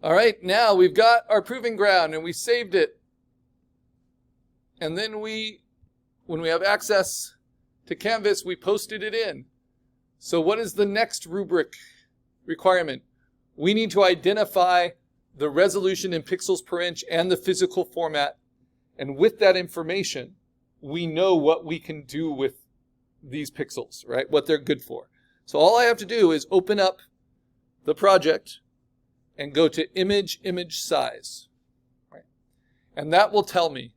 All right, now we've got our proving ground and we saved it. And then when we have access to Canvas, we posted it in. So what is the next rubric requirement? We need to identify the resolution in pixels per inch and the physical format. And with that information, we know what we can do with these pixels, right? What they're good for. So all I have to do is open up the project and go to image size, right? And that will tell me,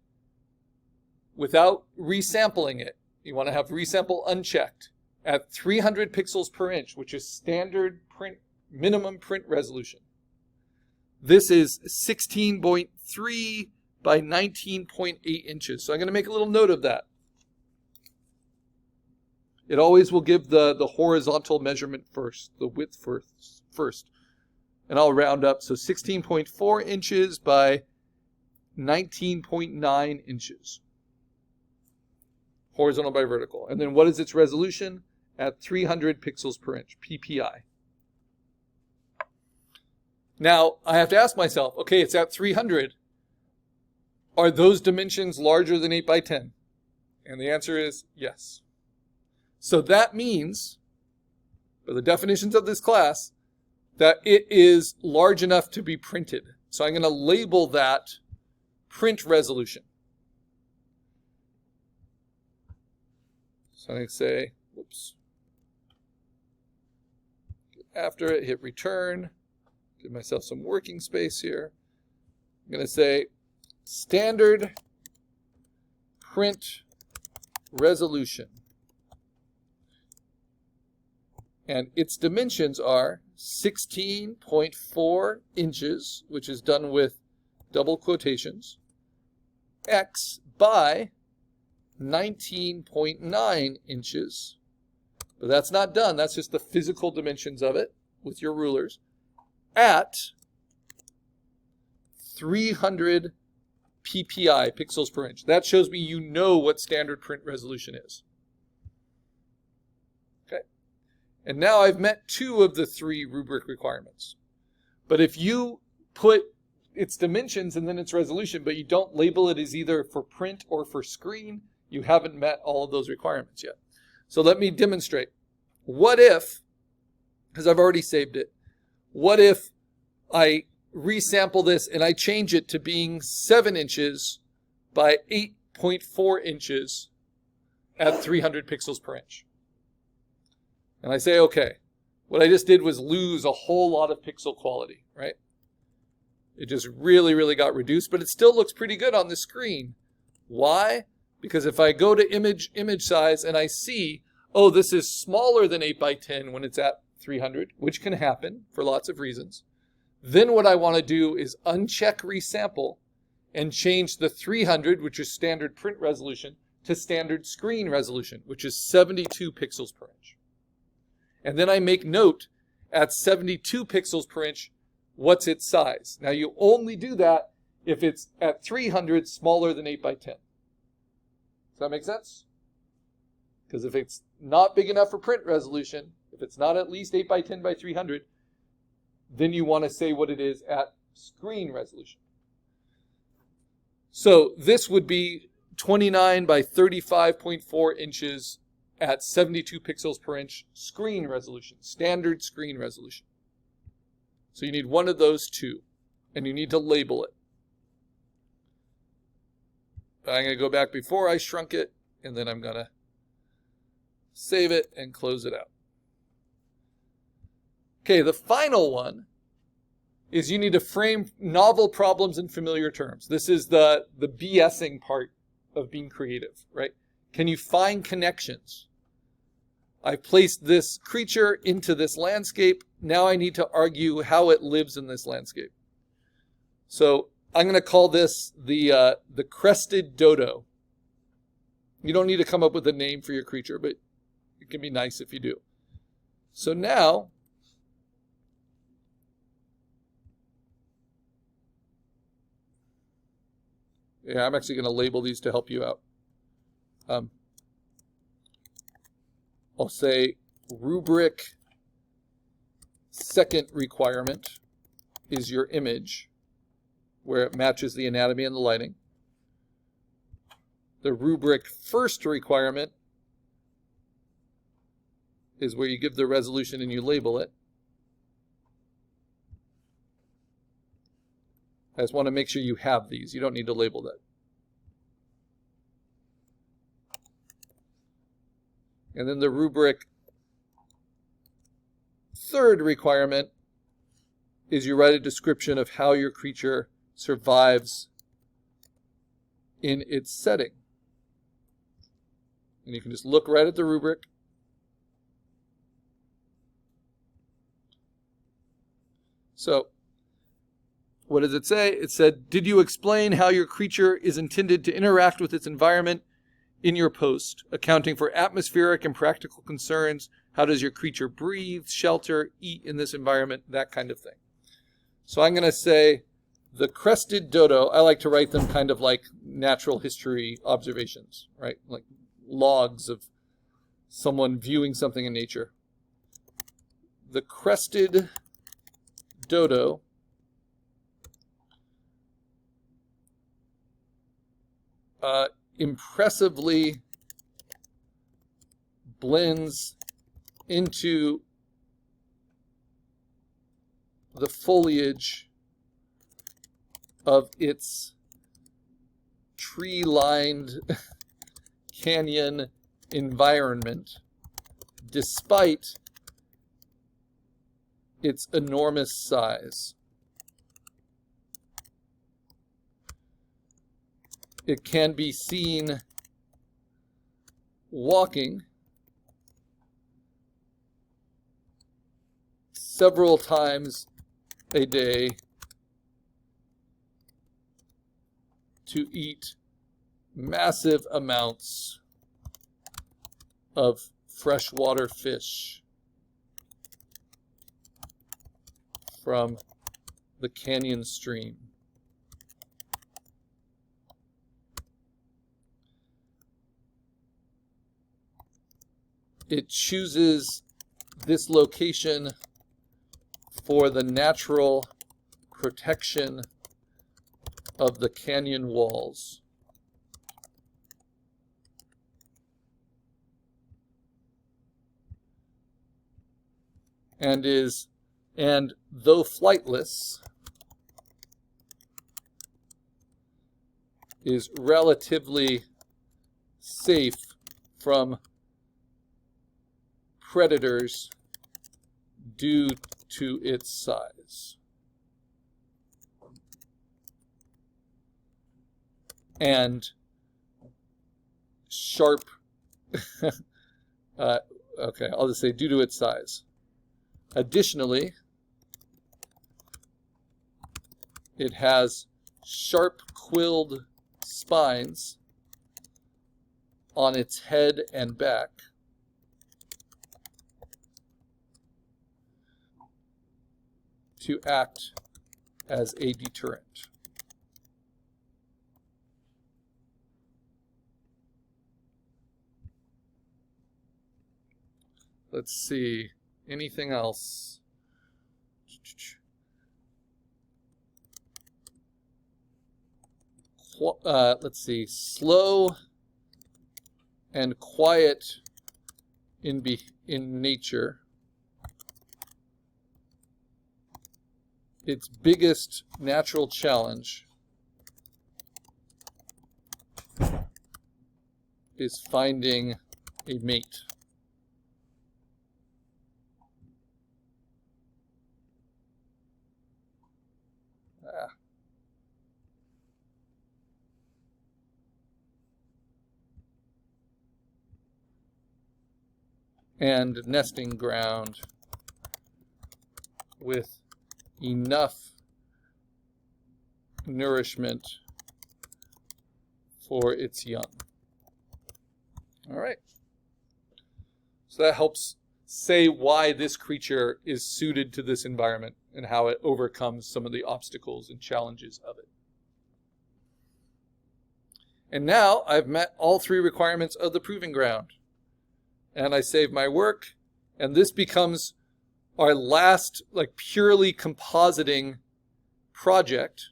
without resampling it, you want to have resample unchecked, at 300 pixels per inch, which is standard print, minimum print resolution. This is 16.3 by 19.8 inches. So I'm going to make a little note of that. It always will give the horizontal measurement first, the width first. And I'll round up. So 16.4 inches by 19.9 inches. Horizontal by vertical. And then what is its resolution? At 300 pixels per inch, PPI. Now, I have to ask myself, okay, it's at 300. Are those dimensions larger than 8 by 10? And the answer is yes. So that means, for the definitions of this class, that it is large enough to be printed. So I'm going to label that print resolution. So I'm going to say, whoops. After it, hit return. Give myself some working space here. I'm going to say standard print resolution. And its dimensions are 16.4 inches, which is done with double quotations, x by 19.9 inches. But that's not done. That's just the physical dimensions of it with your rulers at 300 PPI, pixels per inch. That shows me you know what standard print resolution is. Okay. And now I've met 2 of the 3 rubric requirements. But if you put its dimensions and then its resolution, but you don't label it as either for print or for screen, you haven't met all of those requirements yet. So let me demonstrate. What if, because I've already saved it, what if I resample this and I change it to being 7 inches by 8.4 inches at 300 pixels per inch? And I say, okay, what I just did was lose a whole lot of pixel quality, right? It just really got reduced, but it still looks pretty good on the screen. Why? Because if I go to image size and I see, oh, this is smaller than 8 by 10 when it's at 300, which can happen for lots of reasons, then what I want to do is uncheck resample and change the 300, which is standard print resolution, to standard screen resolution, which is 72 pixels per inch. And then I make note at 72 pixels per inch, what's its size? Now you only do that if it's at 300 smaller than 8 by 10. Does that make sense? Because if it's not big enough for print resolution, if it's not at least 8 by 10 by 300, then you want to say what it is at screen resolution. So this would be 29 by 35.4 inches at 72 pixels per inch screen resolution, standard screen resolution. So you need one of those 2, and you need to label it. I'm going to go back before I shrunk it, and then I'm going to save it and close it out. Okay, the final one is you need to frame novel problems in familiar terms. This is the BSing part of being creative, right? Can you find connections? I've placed this creature into this landscape. Now I need to argue how it lives in this landscape. So I'm going to call this the crested dodo. You don't need to come up with a name for your creature, but it can be nice if you do. So now, yeah, I'm actually going to label these to help you out. I'll say rubric second requirement. is your image, where it matches the anatomy and the lighting. The rubric first requirement is where you give the resolution and you label it. I just want to make sure you have these. You don't need to label that. And then the rubric third requirement is you write a description of how your creature survives in its setting. And you can just look right at the rubric. So, what does it say? It said, did you explain how your creature is intended to interact with its environment in your post, accounting for atmospheric and practical concerns? How does your creature breathe, shelter, eat in this environment, that kind of thing. So I'm going to say the crested dodo, I like to write them kind of like natural history observations, right? Like logs of someone viewing something in nature. The crested dodo impressively blends into the foliage of its tree-lined canyon environment, despite its enormous size. It can be seen walking several times a day to eat massive amounts of freshwater fish from the canyon stream. It chooses this location for the natural protection of the canyon walls. And though flightless, is relatively safe from predators due to its size. And sharp, okay, I'll just say due to its size. Additionally, it has sharp-quilled spines on its head and back, to act as a deterrent. Let's see, anything else? Let's see, slow and quiet in nature. Its biggest natural challenge is finding a mate. And nesting ground with enough nourishment for its young. All right. So that helps say why this creature is suited to this environment and how it overcomes some of the obstacles and challenges of it. And now I've met all three requirements of the proving ground. And I save my work, and this becomes our last, like, purely compositing project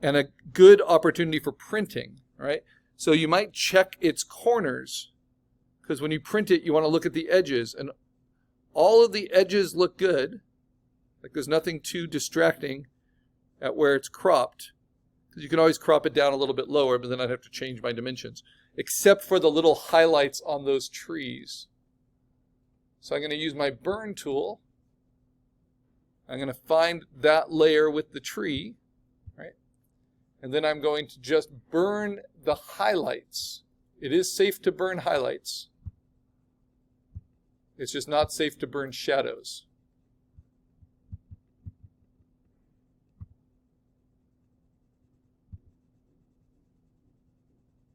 and a good opportunity for printing, right? So you might check its corners, because when you print it, you want to look at the edges, and all of the edges look good. Like there's nothing too distracting at where it's cropped, because you can always crop it down a little bit lower, but then I'd have to change my dimensions, except for the little highlights on those trees. So I'm going to use my burn tool. I'm going to find that layer with the tree, right? And then I'm going to just burn the highlights. It is safe to burn highlights. It's just not safe to burn shadows.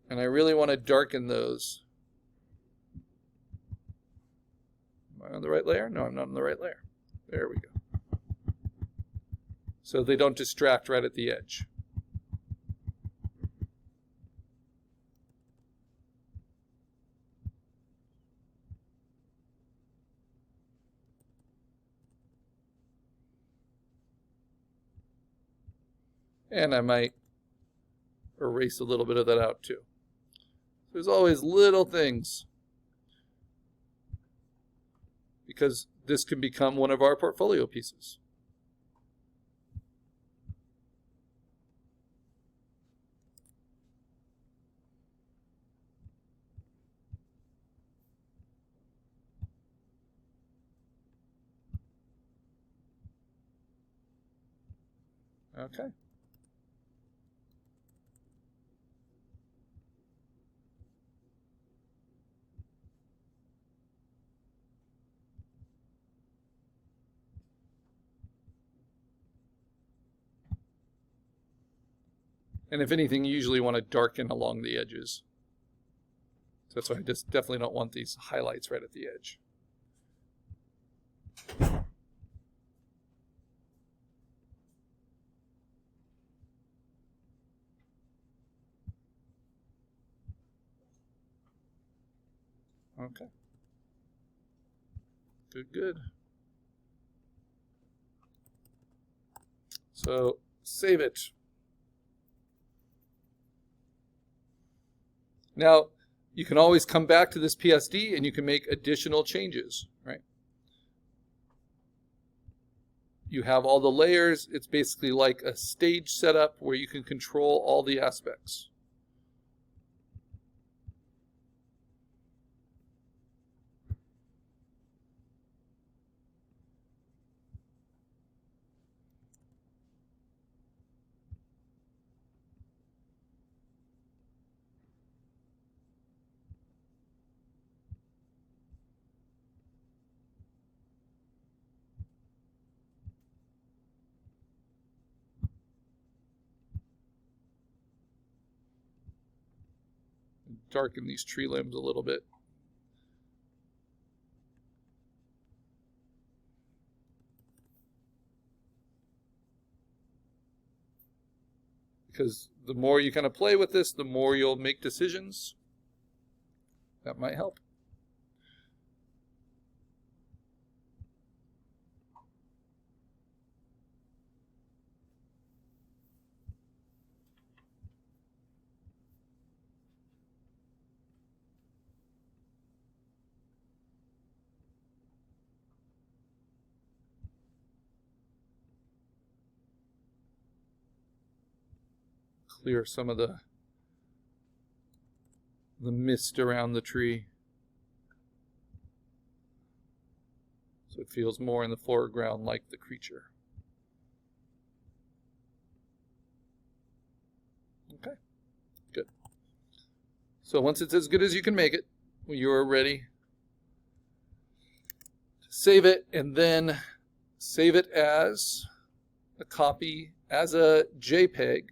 And I really want to darken those. Am I on the right layer? No, I'm not on the right layer. There we go. So they don't distract right at the edge. And I might erase a little bit of that out too. There's always little things, because this can become one of our portfolio pieces. Okay. And if anything, you usually want to darken along the edges. So that's why I just definitely don't want these highlights right at the edge. Okay. Good, good. So save it. Now, you can always come back to this PSD and you can make additional changes, right? You have all the layers. It's basically like a stage setup where you can control all the aspects. Darken these tree limbs a little bit. Because the more you kind of play with this, the more you'll make decisions. That might help. Clear some of the mist around the tree, so it feels more in the foreground like the creature. Okay, good. So once it's as good as you can make it, you are ready to save it, and then save it as a copy, as a JPEG.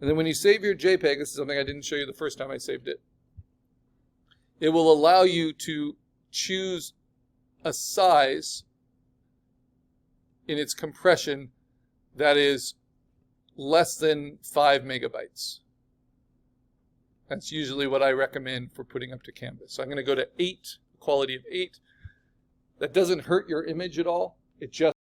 And then when you save your JPEG, this is something I didn't show you the first time I saved it. It will allow you to choose a size in its compression that is less than 5 megabytes. That's usually what I recommend for putting up to Canvas. So I'm going to go to 8, quality of 8. That doesn't hurt your image at all. It just